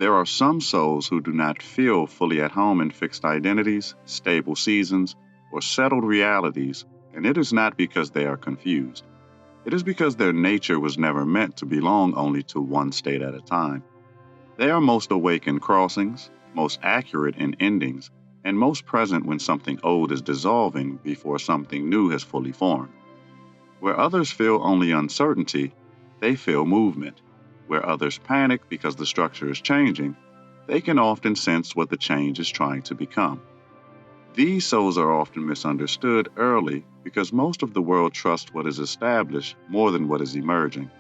There are some souls who do not feel fully at home in fixed identities, stable seasons, or settled realities, and it is not because they are confused. It is because their nature was never meant to belong only to one state at a time. They are most awake in crossings, most accurate in endings, and most present when something old is dissolving before something new has fully formed. Where others feel only uncertainty, they feel movement. Where others panic because the structure is changing, they can often sense what the change is trying to become. These souls are often misunderstood early because most of the world trusts what is established more than what is emerging.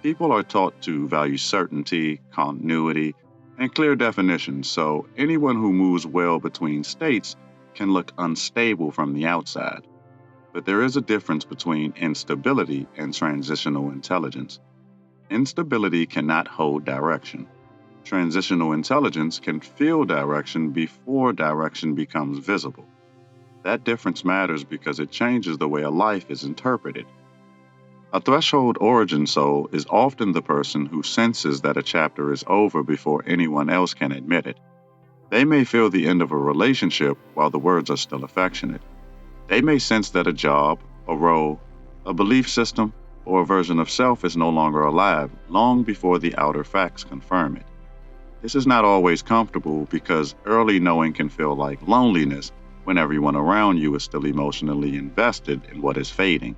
People are taught to value certainty, continuity, and clear definitions, so anyone who moves well between states can look unstable from the outside. But there is a difference between instability and transitional intelligence. Instability cannot hold direction. Transitional intelligence can feel direction before direction becomes visible. That difference matters because it changes the way a life is interpreted. A threshold origin soul is often the person who senses that a chapter is over before anyone else can admit it. They may feel the end of a relationship while the words are still affectionate. They may sense that a job, a role, a belief system, or a version of self is no longer alive long before the outer facts confirm it. This is not always comfortable because early knowing can feel like loneliness when everyone around you is still emotionally invested in what is fading.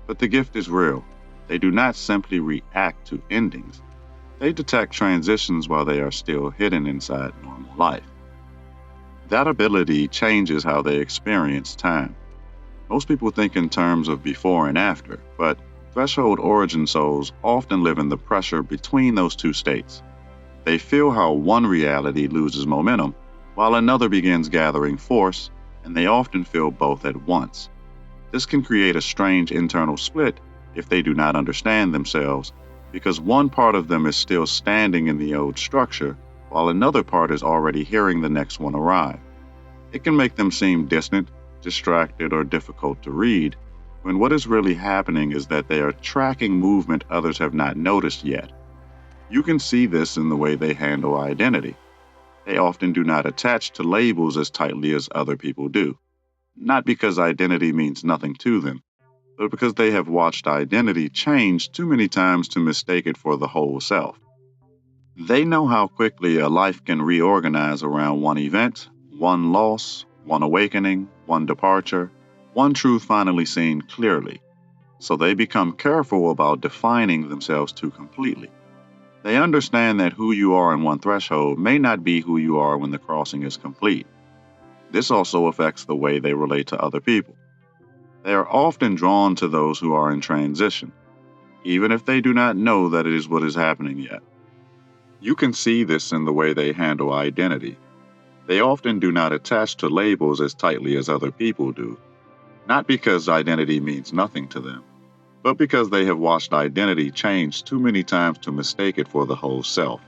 But the gift is real. They do not simply react to endings. They detect transitions while they are still hidden inside normal life. That ability changes how they experience time. Most people think in terms of before and after, but threshold origin souls often live in the pressure between those two states. They feel how one reality loses momentum while another begins gathering force, and they often feel both at once. This can create a strange internal split if they do not understand themselves, because one part of them is still standing in the old structure while another part is already hearing the next one arrive. It can make them seem distant, distracted, or difficult to read, when what is really happening is that they are tracking movement others have not noticed yet. You can see this in the way they handle identity. They often do not attach to labels as tightly as other people do, not because identity means nothing to them, but because they have watched identity change too many times to mistake it for the whole self. They know how quickly a life can reorganize around one event, one loss, one awakening, one departure, one truth finally seen clearly. So they become careful about defining themselves too completely. They understand that who you are in one threshold may not be who you are when the crossing is complete. This also affects the way they relate to other people. They are often drawn to those who are in transition, even if they do not know that it is what is happening yet. You can see this in the way they handle identity. They often do not attach to labels as tightly as other people do, not because identity means nothing to them, but because they have watched identity change too many times to mistake it for the whole self.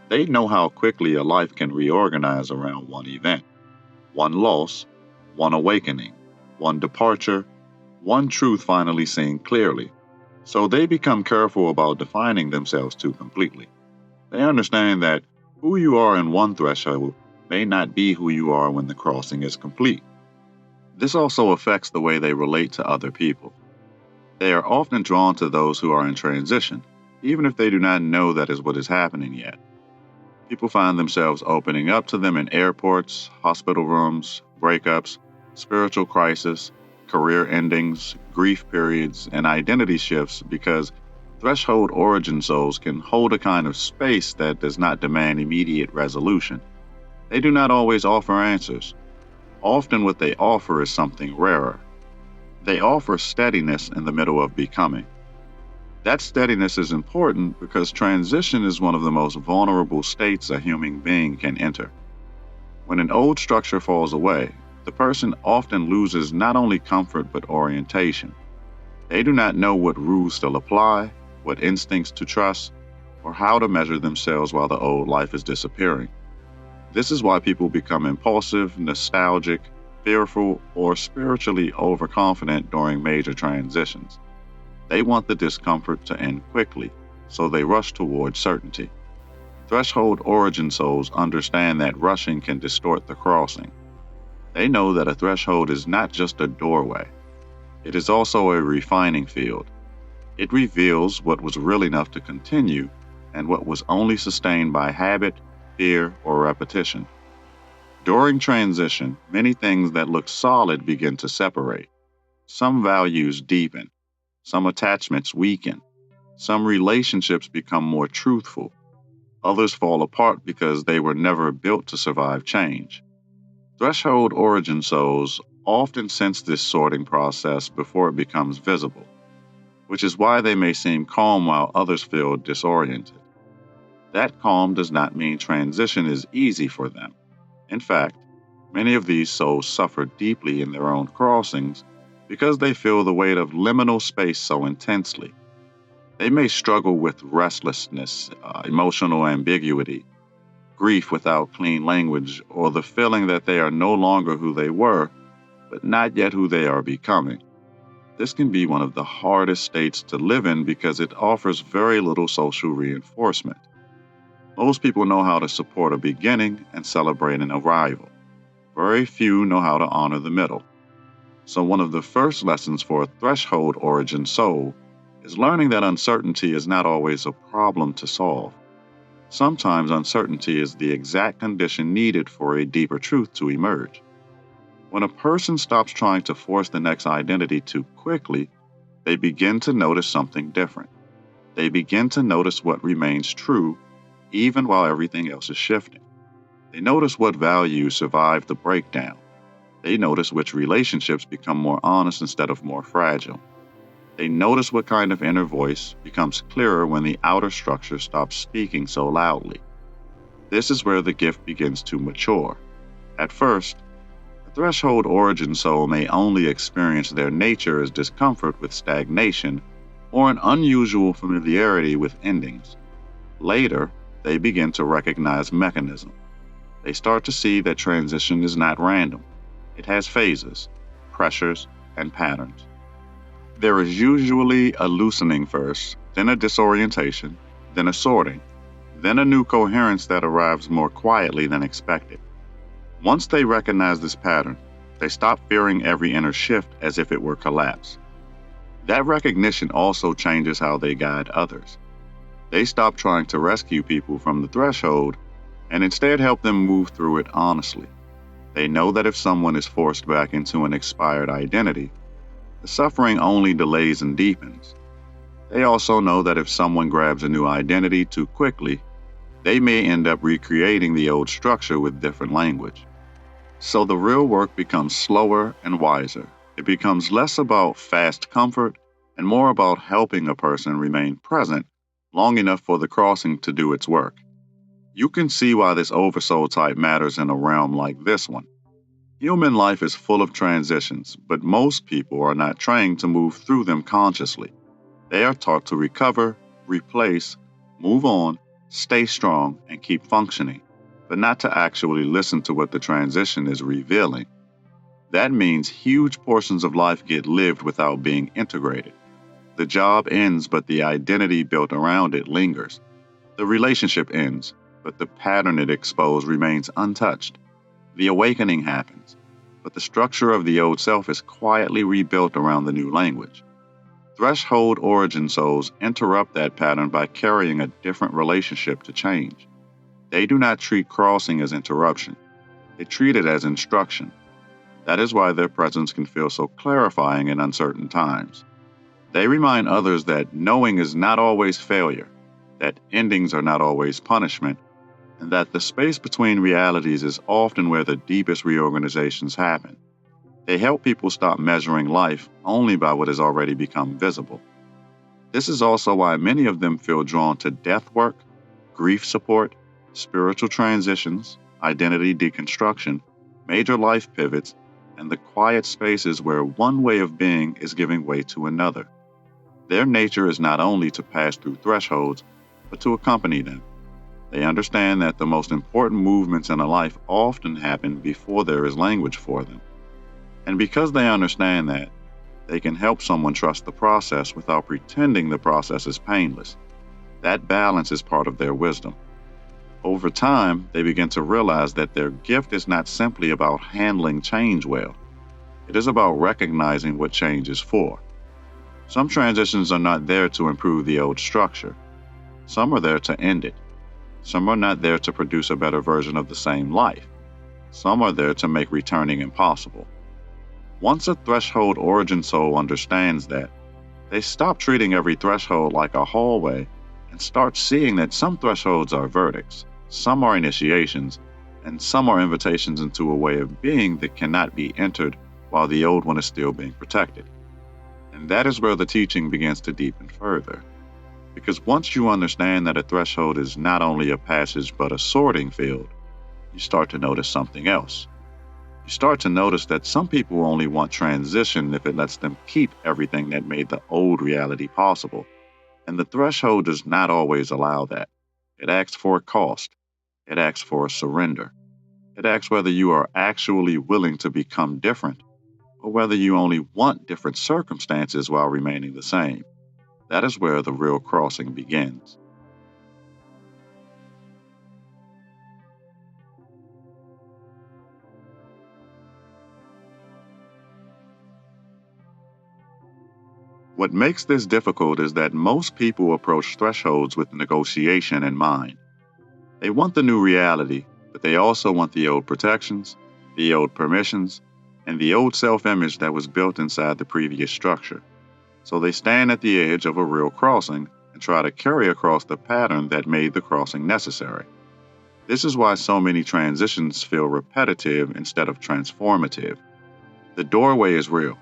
They know how quickly a life can reorganize around one event, one loss, one awakening, one departure, one truth finally seen clearly. So they become careful about defining themselves too completely. They understand that who you are in one threshold may not be who you are when the crossing is complete. This also affects the way they relate to other people. They are often drawn to those who are in transition, even if they do not know that is what is happening yet. People find themselves opening up to them in airports, hospital rooms, breakups, spiritual crisis, career endings, grief periods, and identity shifts because threshold origin souls can hold a kind of space that does not demand immediate resolution. They do not always offer answers. Often, what they offer is something rarer. They offer steadiness in the middle of becoming. That steadiness is important because transition is one of the most vulnerable states a human being can enter. When an old structure falls away, the person often loses not only comfort but orientation. They do not know what rules still apply, what instincts to trust, or how to measure themselves while the old life is disappearing. This is why people become impulsive, nostalgic, fearful, or spiritually overconfident during major transitions. They want the discomfort to end quickly, so they rush toward certainty. Threshold origin souls understand that rushing can distort the crossing. They know that a threshold is not just a doorway, it is also a refining field. It reveals what was real enough to continue and what was only sustained by habit, fear, or repetition. During transition, many things that look solid begin to separate. Some values deepen, some attachments weaken, some relationships become more truthful, others fall apart because they were never built to survive change. Threshold origin souls often sense this sorting process before it becomes visible, which is why they may seem calm while others feel disoriented. That calm does not mean transition is easy for them. In fact, many of these souls suffer deeply in their own crossings because they feel the weight of liminal space so intensely. They may struggle with restlessness, emotional ambiguity, grief without clean language, or the feeling that they are no longer who they were, but not yet who they are becoming. This can be one of the hardest states to live in because it offers very little social reinforcement. Most people know how to support a beginning and celebrate an arrival. Very few know how to honor the middle. So, one of the first lessons for a threshold origin soul is learning that uncertainty is not always a problem to solve. Sometimes uncertainty is the exact condition needed for a deeper truth to emerge. When a person stops trying to force the next identity too quickly, they begin to notice something different. They begin to notice what remains true even while everything else is shifting. They notice what values survive the breakdown. They notice which relationships become more honest instead of more fragile. They notice what kind of inner voice becomes clearer when the outer structure stops speaking so loudly. This is where the gift begins to mature. At first, a threshold origin soul may only experience their nature as discomfort with stagnation or an unusual familiarity with endings. Later, they begin to recognize mechanism. They start to see that transition is not random. It has phases, pressures, and patterns. There is usually a loosening first, then a disorientation, then a sorting, then a new coherence that arrives more quietly than expected. Once they recognize this pattern, they stop fearing every inner shift as if it were collapse. That recognition also changes how they guide others. They stop trying to rescue people from the threshold and instead help them move through it honestly. They know that if someone is forced back into an expired identity, the suffering only delays and deepens. They also know that if someone grabs a new identity too quickly, they may end up recreating the old structure with different language. So the real work becomes slower and wiser. It becomes less about fast comfort and more about helping a person remain present long enough for the crossing to do its work. You can see why this oversoul type matters in a realm like this one. Human life is full of transitions, but most people are not trained to move through them consciously. They are taught to recover, replace, move on, stay strong, and keep functioning, but not to actually listen to what the transition is revealing. That means huge portions of life get lived without being integrated. The job ends, but the identity built around it lingers. The relationship ends, but the pattern it exposed remains untouched. The awakening happens, but the structure of the old self is quietly rebuilt around the new language. Threshold origin souls interrupt that pattern by carrying a different relationship to change. They do not treat crossing as interruption, they treat it as instruction. That is why their presence can feel so clarifying in uncertain times. They remind others that knowing is not always failure, that endings are not always punishment, and that the space between realities is often where the deepest reorganizations happen. They help people stop measuring life only by what has already become visible. This is also why many of them feel drawn to death work, grief support, spiritual transitions, identity deconstruction, major life pivots, and the quiet spaces where one way of being is giving way to another. Their nature is not only to pass through thresholds, but to accompany them. They understand that the most important movements in a life often happen before there is language for them. And because they understand that, they can help someone trust the process without pretending the process is painless. That balance is part of their wisdom. Over time, they begin to realize that their gift is not simply about handling change well. It is about recognizing what change is for. Some transitions are not there to improve the old structure. Some are there to end it. Some are not there to produce a better version of the same life. Some are there to make returning impossible. Once a threshold origin soul understands that, they stop treating every threshold like a hallway and start seeing that some thresholds are verdicts, some are initiations, and some are invitations into a way of being that cannot be entered while the old one is still being protected. And that is where the teaching begins to deepen further. Because once you understand that a threshold is not only a passage but a sorting field, you start to notice something else. You start to notice that some people only want transition if it lets them keep everything that made the old reality possible. And the threshold does not always allow that. It asks for a cost. It asks for a surrender. It asks whether you are actually willing to become different, or whether you only want different circumstances while remaining the same. That is where the real crossing begins. What makes this difficult is that most people approach thresholds with negotiation in mind. They want the new reality, but they also want the old protections, the old permissions, and the old self-image that was built inside the previous structure. So they stand at the edge of a real crossing and try to carry across the pattern that made the crossing necessary. This is why so many transitions feel repetitive instead of transformative. The doorway is real,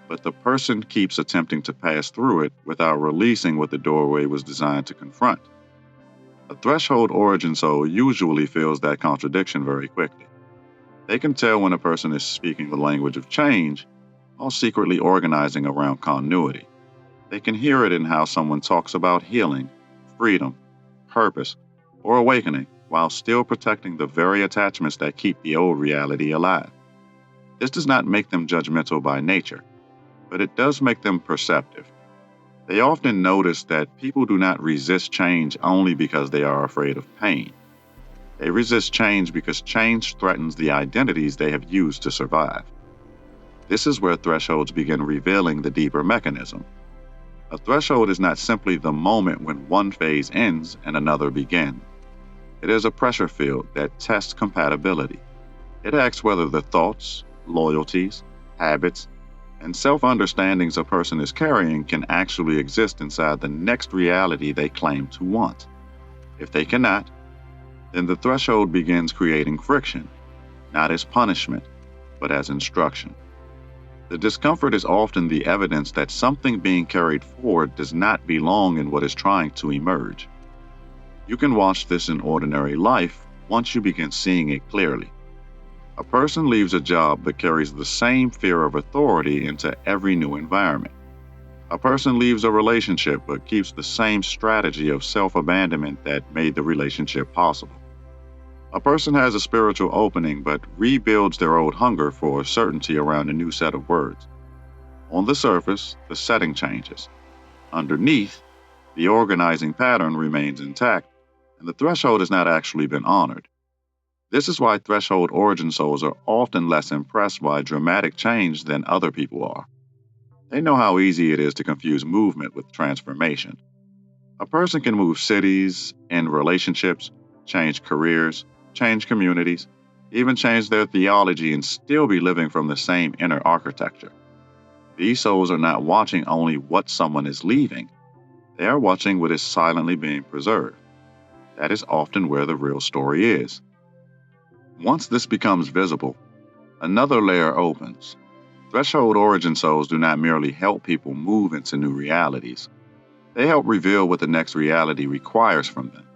but the person keeps attempting to pass through it without releasing what the doorway was designed to confront. A threshold origin soul usually feels that contradiction very quickly. They can tell when a person is speaking the language of change while secretly organizing around continuity. They can hear it in how someone talks about healing, freedom, purpose, or awakening while still protecting the very attachments that keep the old reality alive. This does not make them judgmental by nature, but it does make them perceptive. They often notice that people do not resist change only because they are afraid of pain. They resist change because change threatens the identities they have used to survive. This is where thresholds begin revealing the deeper mechanism. A threshold is not simply the moment when one phase ends and another begins. It is a pressure field that tests compatibility. It asks whether the thoughts, loyalties, habits, and self-understandings a person is carrying can actually exist inside the next reality they claim to want. If they cannot, then the threshold begins creating friction, not as punishment, but as instruction. The discomfort is often the evidence that something being carried forward does not belong in what is trying to emerge. You can watch this in ordinary life once you begin seeing it clearly. A person leaves a job but carries the same fear of authority into every new environment. A person leaves a relationship but keeps the same strategy of self-abandonment that made the relationship possible. A person has a spiritual opening but rebuilds their old hunger for certainty around a new set of words. On the surface, the setting changes. Underneath, the organizing pattern remains intact, and the threshold has not actually been honored. This is why threshold origin souls are often less impressed by dramatic change than other people are. They know how easy it is to confuse movement with transformation. A person can move cities, end relationships, change careers, change communities, even change their theology and still be living from the same inner architecture. These souls are not watching only what someone is leaving. They are watching what is silently being preserved. That is often where the real story is. Once this becomes visible, another layer opens. Threshold origin souls do not merely help people move into new realities, they help reveal what the next reality requires from them.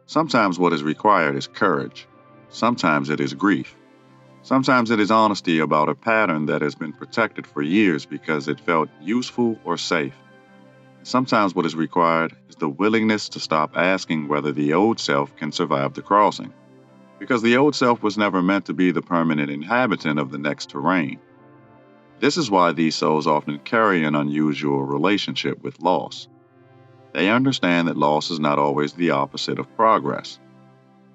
Sometimes what is required is courage, sometimes it is grief, sometimes it is honesty about a pattern that has been protected for years because it felt useful or safe. Sometimes what is required is the willingness to stop asking whether the old self can survive the crossing, because the old self was never meant to be the permanent inhabitant of the next terrain. This is why these souls often carry an unusual relationship with loss. They understand that loss is not always the opposite of progress.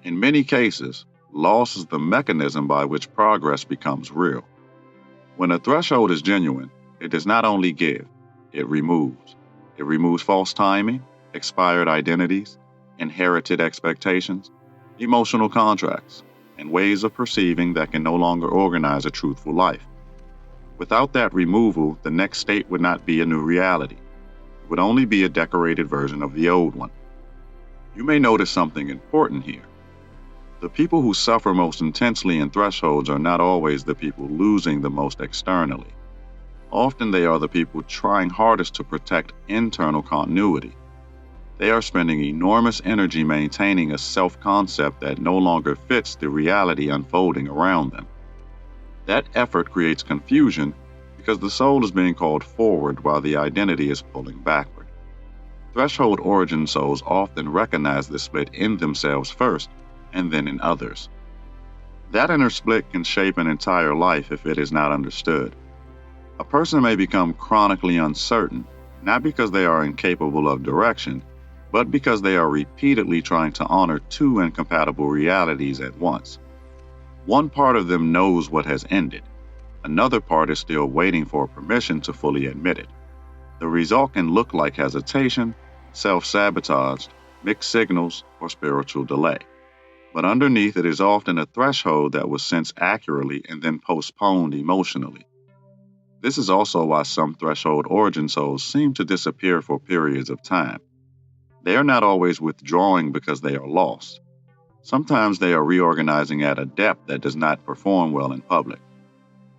In many cases, loss is the mechanism by which progress becomes real. When a threshold is genuine, it does not only give, it removes. It removes false timing, expired identities, inherited expectations, emotional contracts, and ways of perceiving that can no longer organize a truthful life. Without that removal, the next state would not be a new reality. It would only be a decorated version of the old one. You may notice something important here. The people who suffer most intensely in thresholds are not always the people losing the most externally. Often they are the people trying hardest to protect internal continuity. They are spending enormous energy maintaining a self-concept that no longer fits the reality unfolding around them. That effort creates confusion because the soul is being called forward while the identity is pulling backward. Threshold origin souls often recognize this split in themselves first and then in others. That inner split can shape an entire life if it is not understood. A person may become chronically uncertain, not because they are incapable of direction, but because they are repeatedly trying to honor two incompatible realities at once. One part of them knows what has ended. Another part is still waiting for permission to fully admit it. The result can look like hesitation, self-sabotage, mixed signals, or spiritual delay. But underneath it is often a threshold that was sensed accurately and then postponed emotionally. This is also why some threshold origin souls seem to disappear for periods of time. They are not always withdrawing because they are lost. Sometimes they are reorganizing at a depth that does not perform well in public.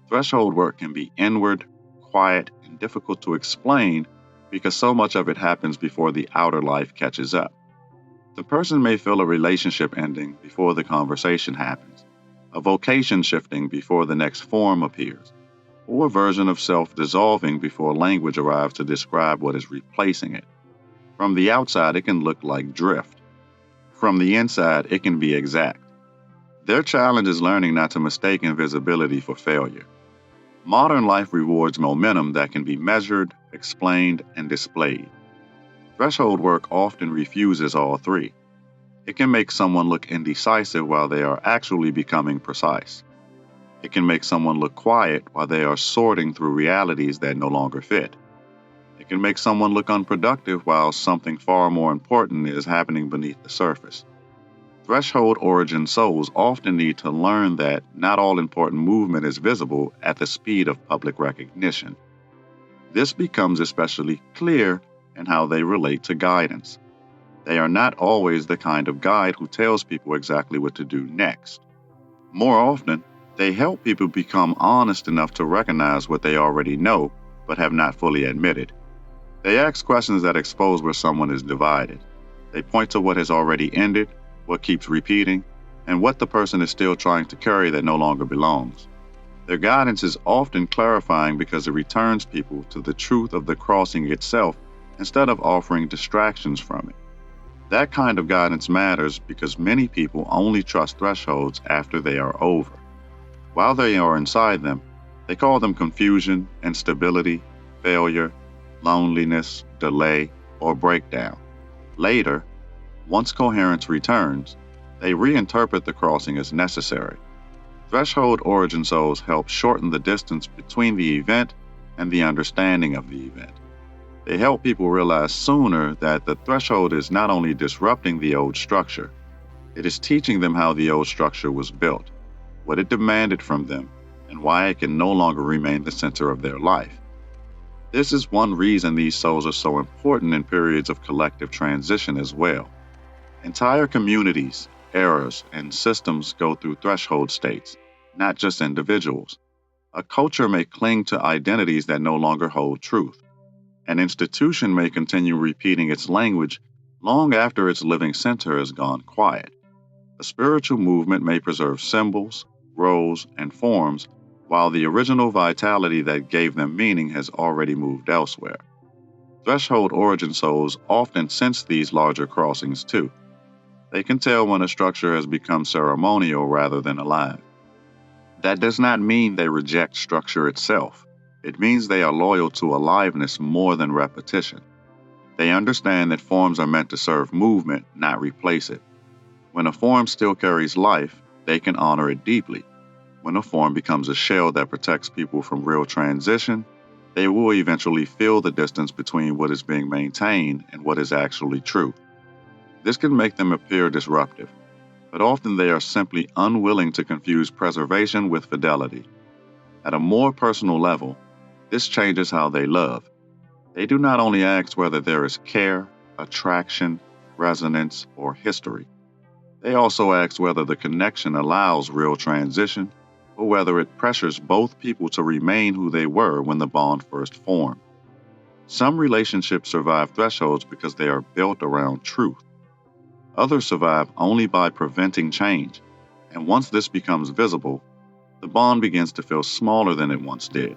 Threshold work can be inward, quiet, and difficult to explain because so much of it happens before the outer life catches up. The person may feel a relationship ending before the conversation happens, a vocation shifting before the next form appears, or a version of self dissolving before language arrives to describe what is replacing it. From the outside, it can look like drift. From the inside, it can be exact. Their challenge is learning not to mistake invisibility for failure. Modern life rewards momentum that can be measured, explained, and displayed. Threshold work often refuses all three. It can make someone look indecisive while they are actually becoming precise. It can make someone look quiet while they are sorting through realities that no longer fit. It can make someone look unproductive while something far more important is happening beneath the surface. Threshold origin souls often need to learn that not all important movement is visible at the speed of public recognition. This becomes especially clear in how they relate to guidance. They are not always the kind of guide who tells people exactly what to do next. More often, they help people become honest enough to recognize what they already know but have not fully admitted. They ask questions that expose where someone is divided. They point to what has already ended, what keeps repeating, and what the person is still trying to carry that no longer belongs. Their guidance is often clarifying because it returns people to the truth of the crossing itself instead of offering distractions from it. That kind of guidance matters because many people only trust thresholds after they are over. While they are inside them, they call them confusion, instability, failure, loneliness, delay, or breakdown. Later, once coherence returns, they reinterpret the crossing as necessary. Threshold origin souls help shorten the distance between the event and the understanding of the event. They help people realize sooner that the threshold is not only disrupting the old structure, it is teaching them how the old structure was built, what it demanded from them, and why it can no longer remain the center of their life. This is one reason these souls are so important in periods of collective transition as well. Entire communities, eras, and systems go through threshold states, not just individuals. A culture may cling to identities that no longer hold truth. An institution may continue repeating its language long after its living center has gone quiet. A spiritual movement may preserve symbols, roles, and forms, while the original vitality that gave them meaning has already moved elsewhere. Threshold origin souls often sense these larger crossings too. They can tell when a structure has become ceremonial rather than alive. That does not mean they reject structure itself. It means they are loyal to aliveness more than repetition. They understand that forms are meant to serve movement, not replace it. When a form still carries life, they can honor it deeply. When a form becomes a shell that protects people from real transition, they will eventually feel the distance between what is being maintained and what is actually true. This can make them appear disruptive, but often they are simply unwilling to confuse preservation with fidelity. At a more personal level, this changes how they love. They do not only ask whether there is care, attraction, resonance, or history. They also ask whether the connection allows real transition or whether it pressures both people to remain who they were when the bond first formed. Some relationships survive thresholds because they are built around truth. Others survive only by preventing change, and once this becomes visible, the bond begins to feel smaller than it once did.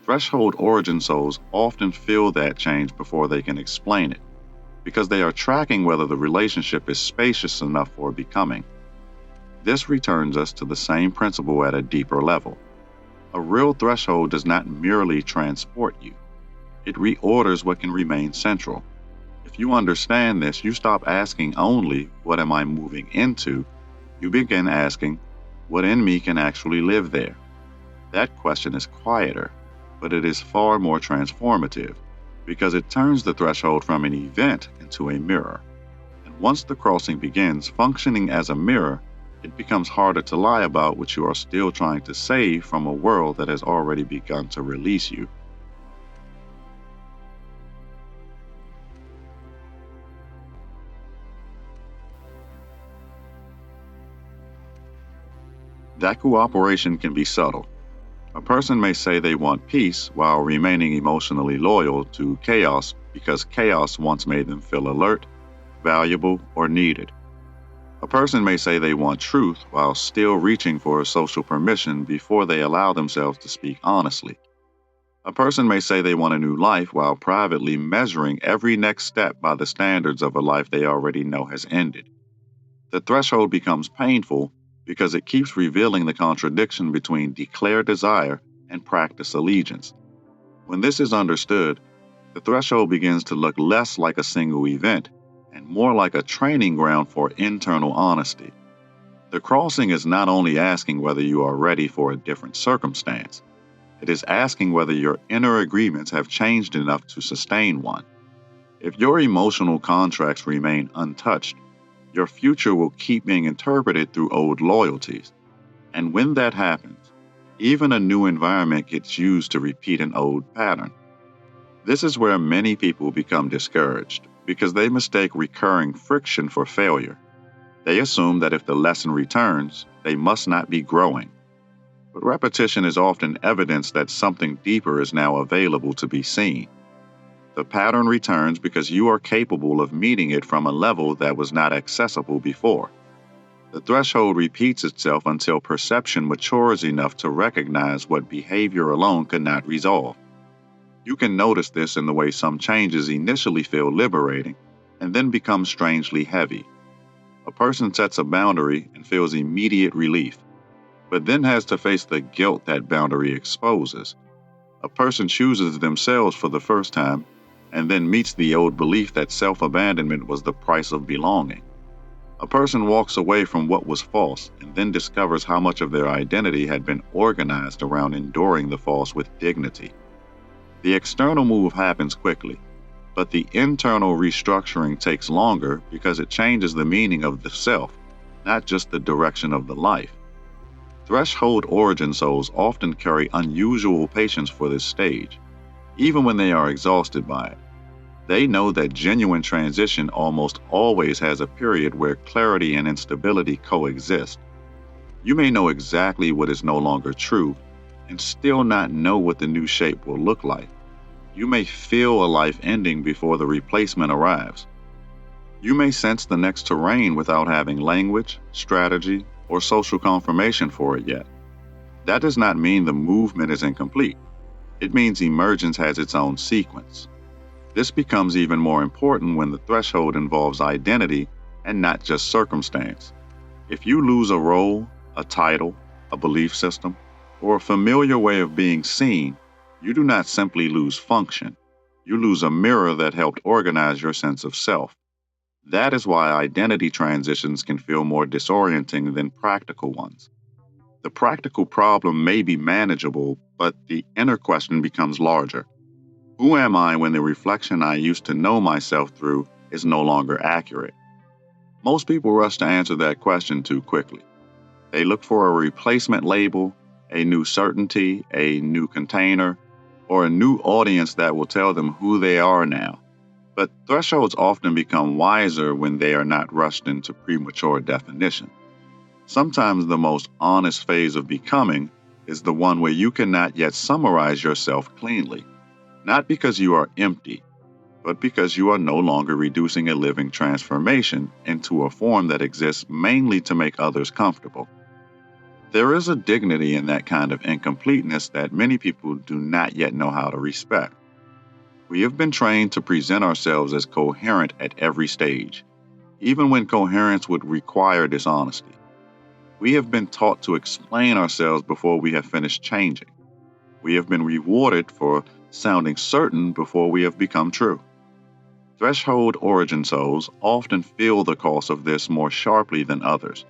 Threshold origin souls often feel that change before they can explain it, because they are tracking whether the relationship is spacious enough for becoming. This returns us to the same principle at a deeper level. A real threshold does not merely transport you, it reorders what can remain central. If you understand this, you stop asking only, "What am I moving into?" You begin asking, "What in me can actually live there?" That question is quieter, but it is far more transformative because it turns the threshold from an event into a mirror. And once the crossing begins functioning as a mirror, it becomes harder to lie about what you are still trying to save from a world that has already begun to release you. That cooperation can be subtle. A person may say they want peace while remaining emotionally loyal to chaos because chaos once made them feel alert, valuable, or needed. A person may say they want truth while still reaching for social permission before they allow themselves to speak honestly. A person may say they want a new life while privately measuring every next step by the standards of a life they already know has ended. The threshold becomes painful because it keeps revealing the contradiction between declared desire and practiced allegiance. When this is understood, the threshold begins to look less like a single event and more like a training ground for internal honesty. The crossing is not only asking whether you are ready for a different circumstance, it is asking whether your inner agreements have changed enough to sustain one. If your emotional contracts remain untouched, your future will keep being interpreted through old loyalties. And when that happens, even a new environment gets used to repeat an old pattern. This is where many people become discouraged because they mistake recurring friction for failure. They assume that if the lesson returns, they must not be growing. But repetition is often evidence that something deeper is now available to be seen. The pattern returns because you are capable of meeting it from a level that was not accessible before. The threshold repeats itself until perception matures enough to recognize what behavior alone could not resolve. You can notice this in the way some changes initially feel liberating and then become strangely heavy. A person sets a boundary and feels immediate relief, but then has to face the guilt that boundary exposes. A person chooses themselves for the first time and then meets the old belief that self-abandonment was the price of belonging. A person walks away from what was false and then discovers how much of their identity had been organized around enduring the false with dignity. The external move happens quickly, but the internal restructuring takes longer because it changes the meaning of the self, not just the direction of the life. Threshold origin souls often carry unusual patience for this stage, even when they are exhausted by it. They know that genuine transition almost always has a period where clarity and instability coexist. You may know exactly what is no longer true and still not know what the new shape will look like. You may feel a life ending before the replacement arrives. You may sense the next terrain without having language, strategy, or social confirmation for it yet. That does not mean the movement is incomplete. It means emergence has its own sequence. This becomes even more important when the threshold involves identity and not just circumstance. If you lose a role, a title, a belief system, or a familiar way of being seen, you do not simply lose function. You lose a mirror that helped organize your sense of self. That is why identity transitions can feel more disorienting than practical ones. The practical problem may be manageable, but the inner question becomes larger. Who am I when the reflection I used to know myself through is no longer accurate? Most people rush to answer that question too quickly. They look for a replacement label, a new certainty, a new container, or a new audience that will tell them who they are now. But thresholds often become wiser when they are not rushed into premature definition. Sometimes the most honest phase of becoming is the one where you cannot yet summarize yourself cleanly, not because you are empty, but because you are no longer reducing a living transformation into a form that exists mainly to make others comfortable. There is a dignity in that kind of incompleteness that many people do not yet know how to respect. We have been trained to present ourselves as coherent at every stage, even when coherence would require dishonesty. We have been taught to explain ourselves before we have finished changing. We have been rewarded for sounding certain before we have become true. Threshold origin souls often feel the cost of this more sharply than others,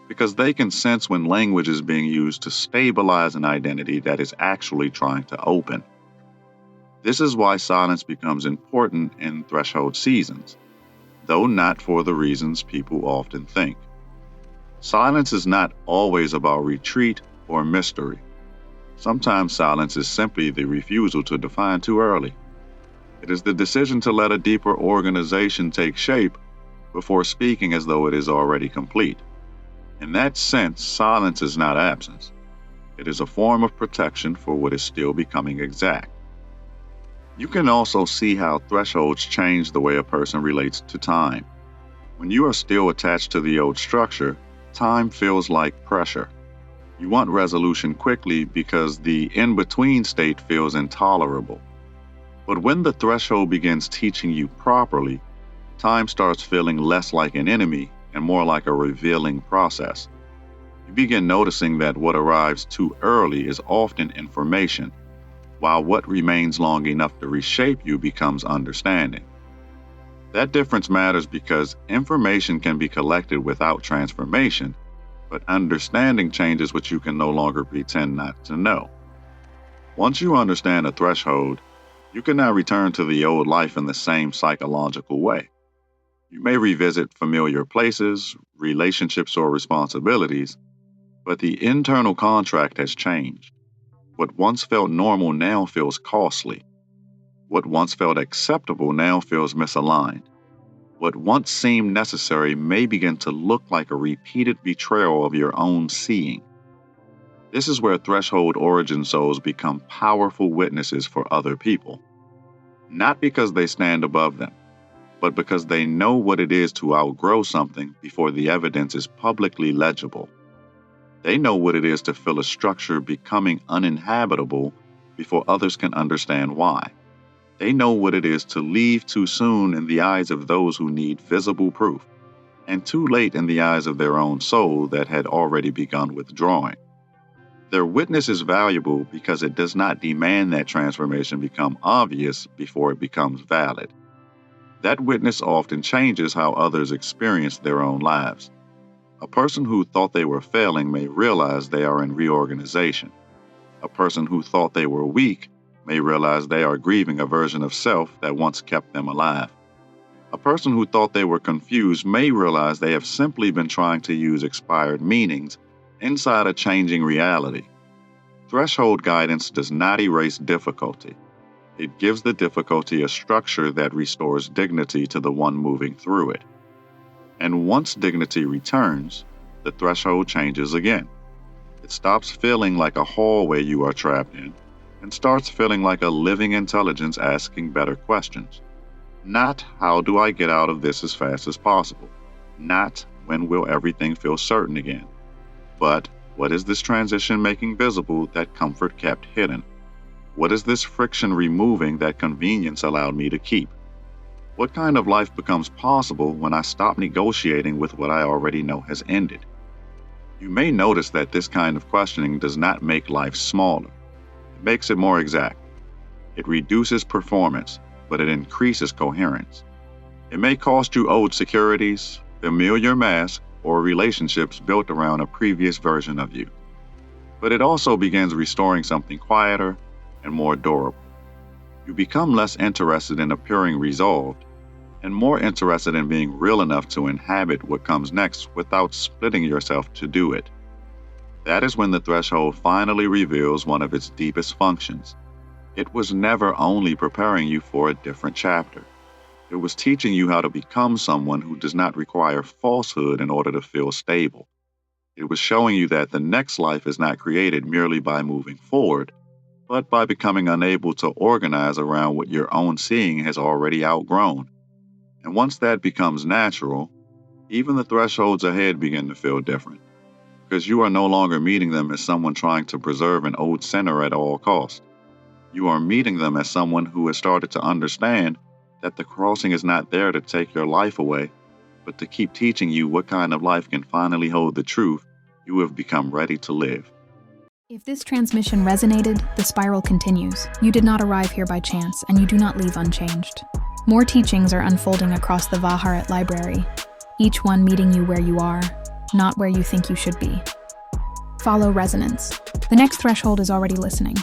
because they can sense when language is being used to stabilize an identity that is actually trying to open. This is why silence becomes important in threshold seasons, though not for the reasons people often think. Silence is not always about retreat or mystery. Sometimes silence is simply the refusal to define too early. It is the decision to let a deeper organization take shape before speaking as though it is already complete. In that sense, silence is not absence. It is a form of protection for what is still becoming exact. You can also see how thresholds change the way a person relates to time. When you are still attached to the old structure, time feels like pressure. You want resolution quickly because the in-between state feels intolerable. But when the threshold begins teaching you properly, time starts feeling less like an enemy and more like a revealing process. You begin noticing that what arrives too early is often information, while what remains long enough to reshape you becomes understanding. That difference matters because information can be collected without transformation, but understanding changes what you can no longer pretend not to know. Once you understand a threshold, you cannot return to the old life in the same psychological way. You may revisit familiar places, relationships, or responsibilities, but the internal contract has changed. What once felt normal now feels costly. What once felt acceptable now feels misaligned. What once seemed necessary may begin to look like a repeated betrayal of your own seeing. This is where threshold origin souls become powerful witnesses for other people, not because they stand above them, but because they know what it is to outgrow something before the evidence is publicly legible. They know what it is to feel a structure becoming uninhabitable before others can understand why. They know what it is to leave too soon in the eyes of those who need visible proof, and too late in the eyes of their own soul that had already begun withdrawing. Their witness is valuable because it does not demand that transformation become obvious before it becomes valid. That witness often changes how others experience their own lives. A person who thought they were failing may realize they are in reorganization. A person who thought they were weak may realize they are grieving a version of self that once kept them alive. A person who thought they were confused may realize they have simply been trying to use expired meanings inside a changing reality. Threshold guidance does not erase difficulty. It gives the difficulty a structure that restores dignity to the one moving through it. And once dignity returns, the threshold changes again. It stops feeling like a hallway you are trapped in and starts feeling like a living intelligence asking better questions. Not how do I get out of this as fast as possible? Not when will everything feel certain again? But what is this transition making visible that comfort kept hidden? What is this friction removing that convenience allowed me to keep? What kind of life becomes possible when I stop negotiating with what I already know has ended? You may notice that this kind of questioning does not make life smaller. It makes it more exact. It reduces performance, but it increases coherence. It may cost you old securities, familiar masks, or relationships built around a previous version of you. But it also begins restoring something quieter and more durable. You become less interested in appearing resolved and more interested in being real enough to inhabit what comes next without splitting yourself to do it. That is when the threshold finally reveals one of its deepest functions. It was never only preparing you for a different chapter. It was teaching you how to become someone who does not require falsehood in order to feel stable. It was showing you that the next life is not created merely by moving forward, but by becoming unable to organize around what your own seeing has already outgrown. And once that becomes natural, even the thresholds ahead begin to feel different, because you are no longer meeting them as someone trying to preserve an old center at all costs. You are meeting them as someone who has started to understand that the crossing is not there to take your life away, but to keep teaching you what kind of life can finally hold the truth you have become ready to live. If this transmission resonated, the spiral continues. You did not arrive here by chance, and you do not leave unchanged. More teachings are unfolding across the Vaharat library, each one meeting you where you are, not where you think you should be. Follow resonance. The next threshold is already listening.